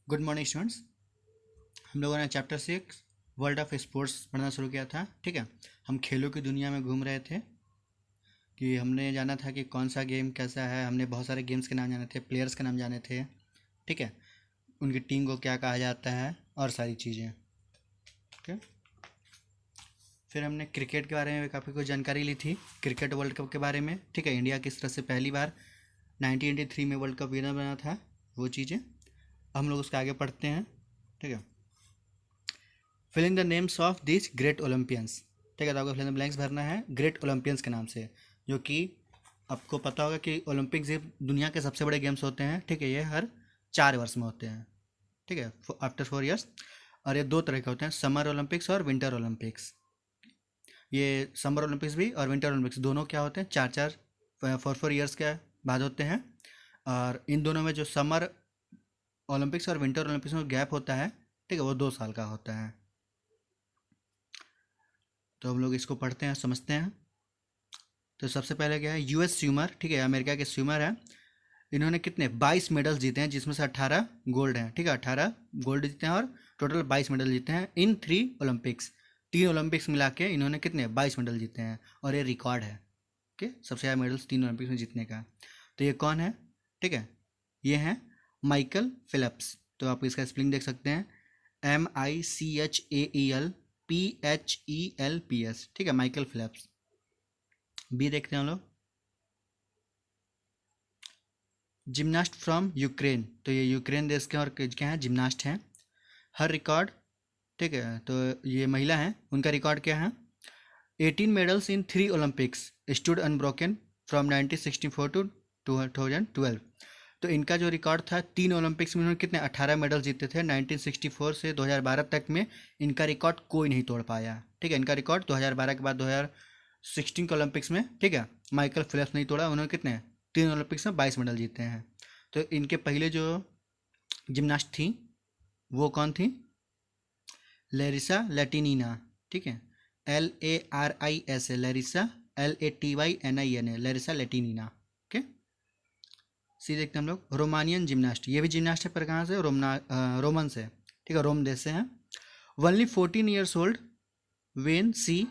Good morning students. हम लोगों ने चैप्टर 6 वर्ल्ड ऑफ स्पोर्ट्स पढ़ना शुरू किया था। ठीक है, हम खेलों की दुनिया में घूम रहे थे कि हमने जाना था कि कौन सा गेम कैसा है। हमने बहुत सारे गेम्स के नाम जाने थे, प्लेयर्स के नाम जाने थे। ठीक है, उनकी टीम को क्या कहा जाता है और सारी चीज़ें। ओके, फिर हमने क्रिकेट के बारे में काफ़ी कुछ जानकारी ली थी, क्रिकेट वर्ल्ड कप के बारे में। ठीक है, इंडिया किस तरह से पहली बार 1983 में वर्ल्ड कप विनर बना था, वो चीज़ें हम लोग उसके आगे पढ़ते हैं। ठीक है, fill in the names of this great Olympians. ठीक है, तो आपको फिल इन द ब्लैंक्स भरना है ग्रेट ओलंपियंस के नाम से, जो कि आपको पता होगा कि ओलंपिक्स ये दुनिया के सबसे बड़े गेम्स होते हैं। ठीक है, ये हर 4 वर्ष में होते हैं। ठीक है, आफ्टर 4 ईयर्स। और ये दो तरह के होते हैं, समर ओलंपिक्स और विंटर ओलंपिक्स। ये समर ओलंपिक्स भी और विंटर ओलंपिक्स दोनों क्या होते हैं, 4 4 ईयर्स के बाद होते हैं। और इन दोनों में जो समर ओलंपिक्स और विंटर ओलंपिक्स में गैप होता है, ठीक है, वो 2 साल का होता है। तो हम लोग इसको पढ़ते हैं, समझते हैं। तो सबसे पहले क्या है, यूएस स्विमर। ठीक है, अमेरिका के स्विमर हैं। इन्होंने कितने 22 मेडल्स जीते हैं, जिसमें से 18 गोल्ड हैं। ठीक है, 18 गोल्ड जीते हैं और टोटल 22 मेडल जीते हैं इन 3 ओलंपिक्स। 3 ओलंपिक्स मिला के इन्होंने कितने 22 मेडल जीते हैं, और ये रिकॉर्ड है कि सबसे ज़्यादा मेडल्स 3 ओलंपिक्स में जीतने का। तो ये कौन है? ठीक है, ये हैं माइकल फिलिप्स। तो आप इसका स्पेलिंग देख सकते हैं, MICHAELPHELPS। ठीक है, माइकल फिलिप्स। बी देखते हैं हम लोग, जिम्नास्ट फ्रॉम यूक्रेन। तो ये यूक्रेन देश के और क्या हैं, जिम्नास्ट हैं। हर रिकॉर्ड, ठीक है, तो ये महिला हैं, उनका रिकॉर्ड क्या है, 18 medals in 3 Olympics stood unbroken from 1964 to 2012। तो इनका जो रिकॉर्ड था 3 ओलंपिक्स में उन्होंने कितने 18 मेडल जीते थे। 1964 से 2012 तक में इनका रिकॉर्ड कोई नहीं तोड़ पाया। ठीक है, इनका रिकॉर्ड 2012 के बाद 2016 के ओलंपिक्स में, ठीक है, माइकल फिलिप्स नहीं तोड़ा। उन्होंने कितने 3 ओलंपिक्स में 22 मेडल जीते हैं। तो इनके पहले जो जिम्नास्ट थी वो कौन थी, लेरिसा लैटिनिना। ठीक है, LARISA, Larisa, LATYNINA, Larisa Latynina. Okay, C देखते हैं हम लोग, रोमानियन जिम्नास्ट। ये भी जिम्नास्ट है, पर कहाँ से, रोमन से। ठीक है, रोम देश से हैं। Only 14 years old when she,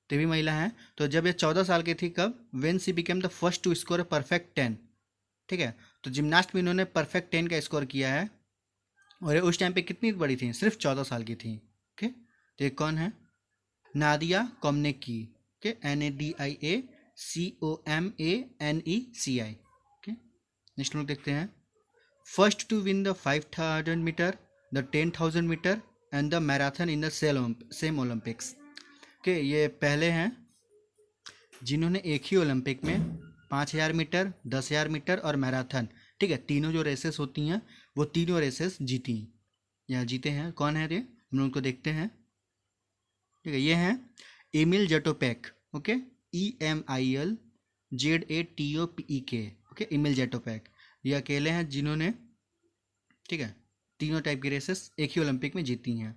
तो भी महिला हैं। तो जब ये 14 साल की थी, कब, when she became the first to score perfect 10। ठीक है, तो जिम्नास्ट में इन्होंने परफेक्ट 10 का स्कोर किया है। और ये उस टाइम पे कितनी बड़ी थी, सिर्फ 14 साल की थी। ओके, तो ये कौन है, Nadia Comaneci. Okay, NADIACOMANECI। Okay, next लोग देखते हैं, first to win the 5000 metre, the 10,000 metre and the marathon in the same Olympics. Okay, ये पहले हैं जिन्होंने एक ही ओलंपिक में 5,000 मीटर, 10,000 मीटर और मैराथन, ठीक है, तीनों जो रेसेस होती हैं वो तीनों रेसेस जीती या जीते हैं। कौन है ये, हम लोग उनको देखते हैं। ठीक है, ये हैं Emil Zatopek. Okay, EMILZATOPEK। Okay, Emil Zatopek. ये अकेले हैं जिन्होंने, ठीक है, तीनों टाइप की रेसेस एक ही ओलंपिक में जीती हैं।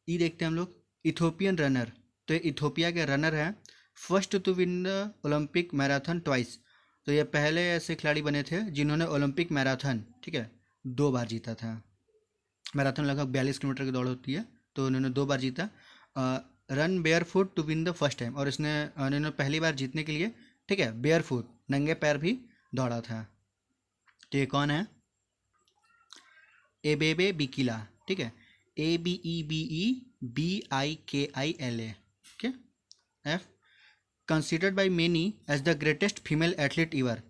ई देखते हैं हम लोग, इथोपियन रनर। तो ये इथोपिया के रनर हैं, first to win the Olympic marathon twice. तो ये पहले ऐसे खिलाड़ी बने थे जिन्होंने ओलंपिक मैराथन, ठीक है, 2 बार जीता था। मैराथन लगभग 42 किलोमीटर की दौड़ होती है, तो उन्होंने 2 बार जीता। Run barefoot to win the first time, और इसने उन्होंने पहली बार जीतने के लिए, ठीक है, बेयर फुट, नंगे पैर भी दौड़ा था। तो ये कौन है, एबेबे बिकिला। ठीक है, ABEBEBIKILA। Okay, F considered by many as the greatest female athlete ever.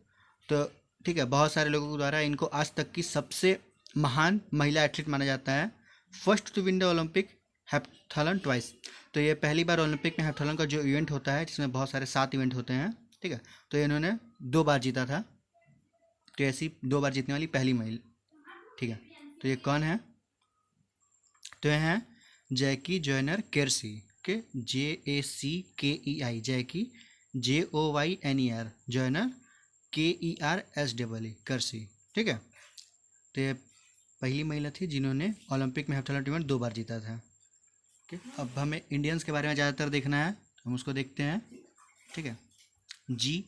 तो ठीक है, बहुत सारे लोगों द्वारा इनको आज तक की सबसे महान महिला एथलीट माना जाता है। First to win the Olympic heptathlon twice. तो ये पहली बार ओलंपिक में हेप्थलन का जो इवेंट होता है, जिसमें बहुत सारे 7 इवेंट होते हैं, ठीक है, तो इन्होंने 2 बार जीता था। तो ऐसी 2 बार जीतने वाली पहली महिला। ठीक है, तो ये कौन है, तो ये हैं जैकी जॉयनर केरसी। के JACKEI, जैकी, JOYNER, जॉयनर, KERSEE, करसी। ठीक है, तो ये पहली महिला थी जिन्होंने ओलंपिक में हेप्थलन इवेंट 2 बार जीता था। ठीक है, अब हमें इंडियंस के बारे में ज़्यादातर देखना है, हम उसको देखते हैं। ठीक है, G,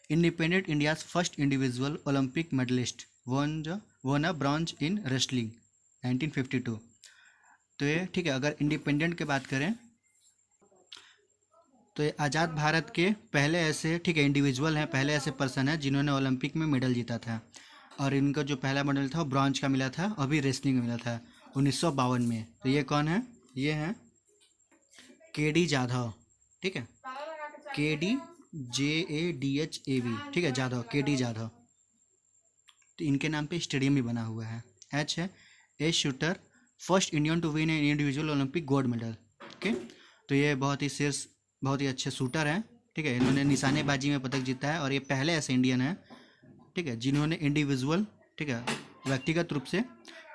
independent India's first individual Olympic medallist one the won a bronze in wrestling 1952। तो ये ठीक है। अगर इंडिपेंडेंट की बात करें तो ये आज़ाद भारत के पहले ऐसे ठीक है इंडिविजुअल हैं, पहले ऐसे पर्सन हैं जिन्होंने ओलंपिक में मेडल जीता था। और इनका जो पहला मेडल था वो ब्रॉन्ज का मिला था, अभी रेसलिंग में मिला था 1952 में। तो ये कौन है? ये हैं के डी जाधव। ठीक है, KDJADHAV, ठीक है, जाधव, के डी जाधव। तो इनके नाम पे स्टेडियम भी बना हुआ है। एच है a shooter, first Indian to win an individual Olympic gold medal. Okay, तो ये बहुत ही अच्छे शूटर हैं। ठीक है, इन्होंने निशानेबाजी में पदक जीता है और ये पहले ऐसे इंडियन हैं, ठीक है, जिन्होंने इंडिविजुअल, ठीक है, व्यक्तिगत रूप से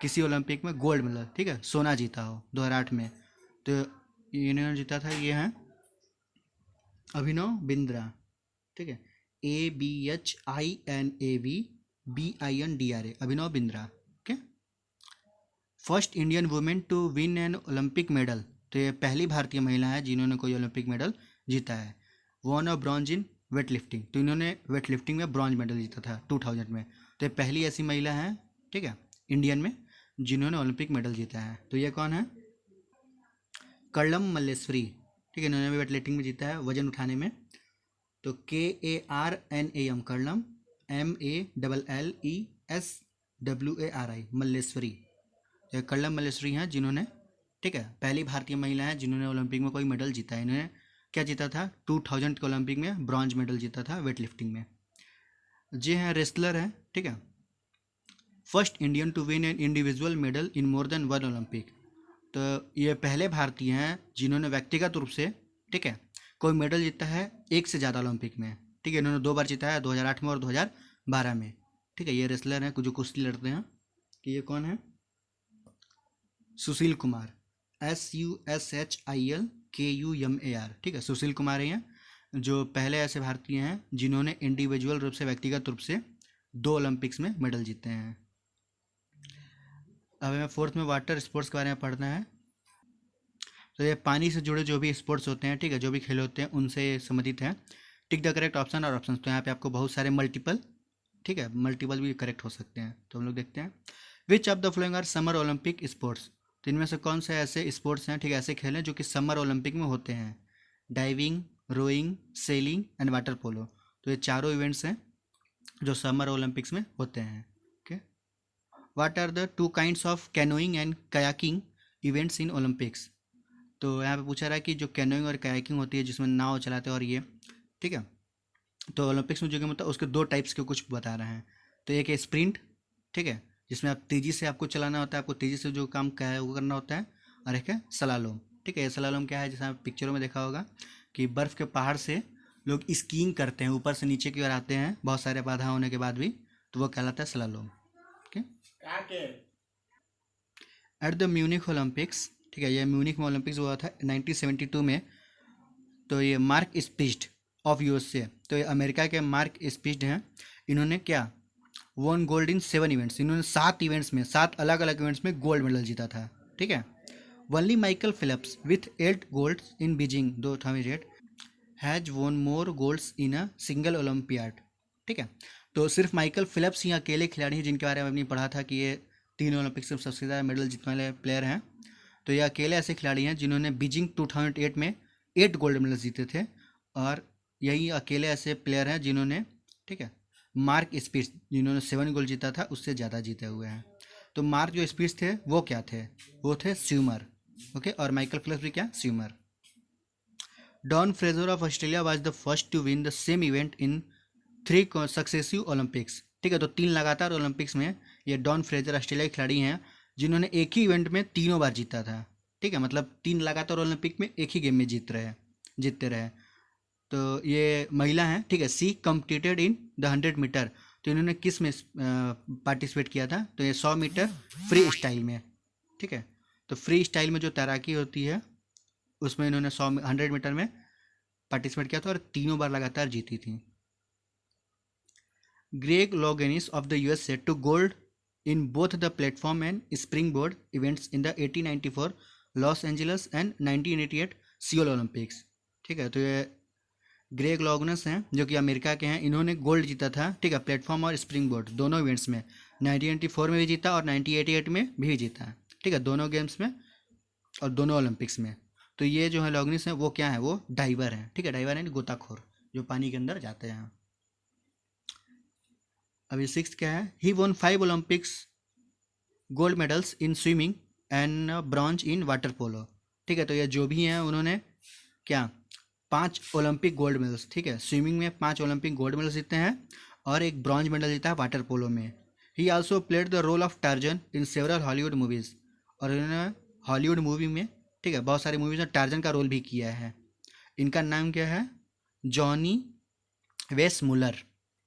किसी ओलंपिक में गोल्ड मेडल, ठीक है, सोना जीता हो 2008 में। तो इन्होंने जीता था, ये हैं अभिनव बिंद्रा। ठीक है, ABHINAVBINDRA, Abhinav Bindra. Okay, first Indian women to win an Olympic medal. तो ये पहली भारतीय महिला है जिन्होंने कोई ओलंपिक मेडल जीता है। Von a bronze in weight lifting, तो इन्होंने वेट लिफ्टिंग में ब्रॉन्ज मेडल जीता था 2000 में। तो ये पहली ऐसी महिला है, ठीक है, इंडियन में जिन्होंने ओलंपिक मेडल जीता है। तो ये कौन है? कल्लम मल्लेश्वरी। ठीक है, इन्होंने भी वेट लिफ्टिंग में जीता है, वजन उठाने में। तो KARNAM कल्लम, MALLESWARI मल्लेश्वरी। ये कल्लम मल्लेश्वरी हैं जिन्होंने, ठीक है, पहली भारतीय महिला हैं जिन्होंने ओलंपिक में कोई मेडल जीता है। इन्होंने क्या जीता था? 2000 के ओलंपिक में ब्रॉन्ज मेडल जीता था वेट लिफ्टिंग में। ये हैं रेसलर हैं, ठीक है, first Indian to win an individual medal in more than one Olympic. तो ये पहले भारतीय हैं जिन्होंने व्यक्तिगत रूप से, ठीक है, कोई मेडल जीता है एक से ज़्यादा ओलंपिक में। ठीक है, इन्होंने 2 बार जीता है, 2008 में और 2012 में। ठीक है, ये रेसलर हैं जो कुश्ती लड़ते हैं। कि ये कौन है? सुशील कुमार, SUSHILKUMAR। ठीक है, सुशील कुमार हैं जो पहले ऐसे भारतीय हैं जिन्होंने इंडिविजुअल रूप से, व्यक्तिगत रूप से 2 ओलंपिक्स में मेडल जीते हैं। अब हमें फोर्थ में वाटर स्पोर्ट्स के बारे में पढ़ना है। तो ये पानी से जुड़े जो भी स्पोर्ट्स होते हैं, ठीक है, जो भी खेल होते हैं उनसे संबंधित हैं। टिक द करेक्ट ऑप्शन और ऑप्शन। तो यहाँ पे आपको बहुत सारे मल्टीपल, ठीक है, मल्टीपल भी करेक्ट हो सकते हैं। तो हम लोग देखते हैं, which of the following are summer Olympic sports. तो इनमें से कौन से ऐसे स्पोर्ट्स हैं, ठीक है, ऐसे खेल हैं जो कि समर ओलंपिक में होते हैं? Diving, rowing, sailing and water polo. तो ये चारों इवेंट्स हैं जो समर ओलंपिक्स में होते हैं। Okay, what are the 2 kinds of canoeing and kayaking events in Olympics. तो यहाँ पे पूछा रहा है कि जो कैनोइंग और कयाकिंग होती है जिसमें नाव चलाते हैं और ये, ठीक है, तो ओलंपिक्स में जो गेम होता है उसके 2 टाइप्स के कुछ बता रहे हैं। तो एक है स्प्रिंट, ठीक है, जिसमें आप तेज़ी से आपको चलाना होता है, आपको तेज़ी से जो काम क्या है वो करना होता है। और एक है सलालोम। ठीक है, ये सलालोम क्या है? जैसे आप पिक्चरों में देखा होगा कि बर्फ़ के पहाड़ से लोग स्कीइंग करते हैं, ऊपर से नीचे की ओर आते हैं बहुत सारे बाधा होने के बाद भी, तो वो कहलाता है slalom. Okay, at the Munich Olympics, ठीक है, ये म्यूनिख में ओलंपिक्स हुआ था 1972 में। तो ये मार्क स्पिस्ट ऑफ USA, तो ये अमेरिका के मार्क स्पिस्ट हैं। इन्होंने क्या वन गोल्ड इन 7 इवेंट्स, इन्होंने 7 इवेंट्स में, 7 अलग अलग इवेंट्स में गोल्ड मेडल जीता था। ठीक है, only Michael Phelps with 8 gold in Beijing 2008 has won more गोल्ड्स in a single olympiad. ठीक है, तो सिर्फ माइकल फिलिप्स ही अकेले खिलाड़ी हैं जिनके बारे में हमने पढ़ा था कि ये 3 ओलंपिक्स में सबसे ज़्यादा मेडल जीतने वाले प्लेयर हैं। तो ये अकेले ऐसे खिलाड़ी हैं जिन्होंने बीजिंग 2008 में 8 गोल्ड मेडल जीते थे। और यही अकेले ऐसे प्लेयर हैं जिन्होंने, ठीक है, मार्क स्पिट्स जिन्होंने 7 गोल्ड जीता था उससे ज़्यादा जीते हुए हैं। तो मार्क जो स्पिट्स थे वो क्या थे? वो थे स्विमर। ओके, और माइकल फिलिप्स भी क्या? Swimmer. Dawn Fraser of Australia was the first to win the same event in 3 successive Olympics. ठीक है, तो 3 लगातार ओलंपिक्स में ये डॉन फ्रेजर ऑस्ट्रेलिया के खिलाड़ी हैं जिन्होंने एक ही इवेंट में 3 बार जीता था। ठीक है, मतलब 3 लगातार ओलंपिक में एक ही गेम में जीतते रहे। तो ये महिला हैं, ठीक है, सी कम्पीटेड इन द 100 मीटर। तो इन्होंने किस में पार्टिसिपेट किया था? तो ये 100 मीटर फ्री स्टाइल में। ठीक है, तो फ्री स्टाइल में जो तैराकी होती है उसमें इन्होंने 100 मीटर में पार्टिसिपेट किया था और 3 बार लगातार जीती थी। Greg Louganis of the USA to gold in both the platform and springboard events in the 1894 Los Angeles and 1988 Seoul Olympics. ठीक है, तो ये ग्रेग लॉगनस हैं जो कि अमेरिका के हैं। इन्होंने गोल्ड जीता था, ठीक है, प्लेटफॉर्म और स्प्रिंग बोर्ड दोनों इवेंट्स में 1994 में भी जीता और 1988 में भी जीता है, ठीक है, दोनों गेम्स में और दोनों ओलंपिक्स में। तो ये जो है लॉगनिस है वो क्या है, वो डाइवर है, ठीक है, डाइवर है गोताखोर जो पानी के अंदर जाते हैं। अभी सिक्स क्या है, he won 5 Olympics gold medals in swimming and bronze in water polo, ठीक है। तो ये जो भी हैं उन्होंने क्या 5 ओलंपिक गोल्ड मेडल्स, ठीक है, स्विमिंग में 5 ओलंपिक गोल्ड मेडल्स जीते हैं और एक ब्रॉन्ज मेडल जीता है वाटर पोलो में। He also played the role of Tarzan in several Hollywood movies, और इन्होंने हॉलीवुड मूवी में, ठीक है, बहुत सारी मूवीज में टार्जन का रोल भी किया है। इनका नाम क्या है, जॉनी वेस मुलर,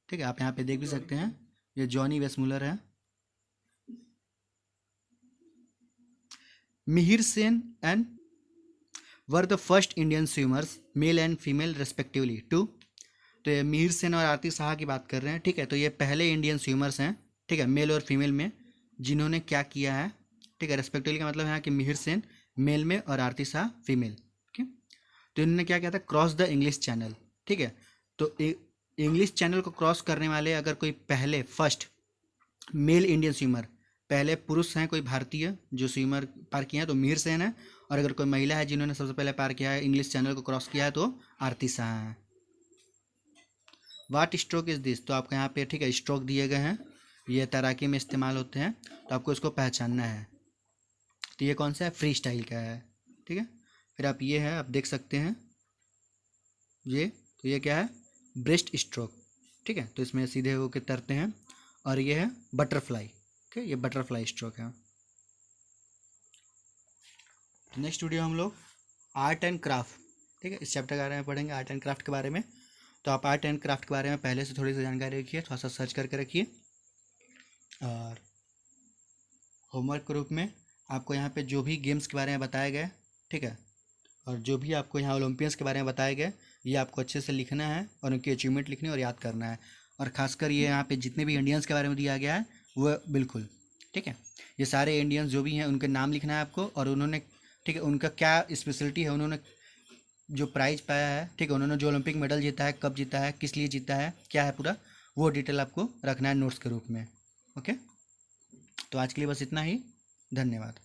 ठीक है, आप यहाँ पे देख भी सकते हैं, ये जॉनी वेस मुलर है। Mihir Sen and were the first Indian swimmers male and female respectively to, तो ये मिहिर सेन और आरती शाह की बात कर रहे हैं, ठीक है। तो ये पहले इंडियन स्विमर्स हैं, ठीक है, मेल और फीमेल में, जिन्होंने क्या किया है, ठीक है। रेस्पेक्टिवली का मतलब है कि मिहिर सेन मेल में और आरती शाह फीमेल, ठीक। तो इन्होंने क्या किया था, क्रॉस द इंग्लिश चैनल, ठीक है। तो इंग्लिश चैनल को क्रॉस करने वाले अगर कोई पहले फर्स्ट मेल इंडियन स्विमर, पहले पुरुष हैं कोई भारतीय जो स्विमर पार किया है तो मिहिर सेन है, और अगर कोई महिला है जिन्होंने सबसे पहले पार किया है इंग्लिश चैनल को क्रॉस किया है तो आरती शाह है। वाट स्ट्रोक इज दिस, तो आपको यहाँ पे, ठीक है, स्ट्रोक दिए गए हैं, ये तैराकी में इस्तेमाल होते हैं, तो आपको इसको पहचानना है। तो ये कौन सा है, फ्री स्टाइल का है, ठीक है। फिर आप ये है, आप देख सकते हैं ये, तो ये क्या है, ब्रेस्ट स्ट्रोक, ठीक है, तो इसमें सीधे होकर तैरते हैं। और ये है बटरफ्लाई, ठीक है, ये बटरफ्लाई स्ट्रोक है। तो नेक्स्ट वीडियो हम लोग आर्ट एंड क्राफ्ट, ठीक है, इस चैप्टर के बारे में पढ़ेंगे, आर्ट एंड क्राफ्ट के बारे में। तो आप आर्ट एंड क्राफ्ट के बारे में पहले से थोड़ी सी जानकारी रखिए, थोड़ा सा सर्च करके रखिए। और होमवर्क के रूप में आपको यहाँ पे जो भी गेम्स के बारे में बताया गया, ठीक है, और जो भी आपको यहाँ ओलंपियंस के बारे में बताया गया, ये आपको अच्छे से लिखना है और उनकी अचीवमेंट लिखनी है और याद करना है। और खासकर ये यहाँ पे जितने भी इंडियंस के बारे में दिया गया है वो बिल्कुल, ठीक है, ये सारे इंडियंस जो भी हैं उनके नाम लिखना है आपको, और उन्होंने, ठीक है, उनका क्या स्पेशलिटी है, उन्होंने जो प्राइज़ पाया है, ठीक है, उन्होंने जो ओलंपिक मेडल जीता है, कब जीता है, किस लिए जीता है, क्या है पूरा, वो डिटेल आपको रखना है नोट्स के रूप में। ओके, तो आज के लिए बस इतना ही, धन्यवाद।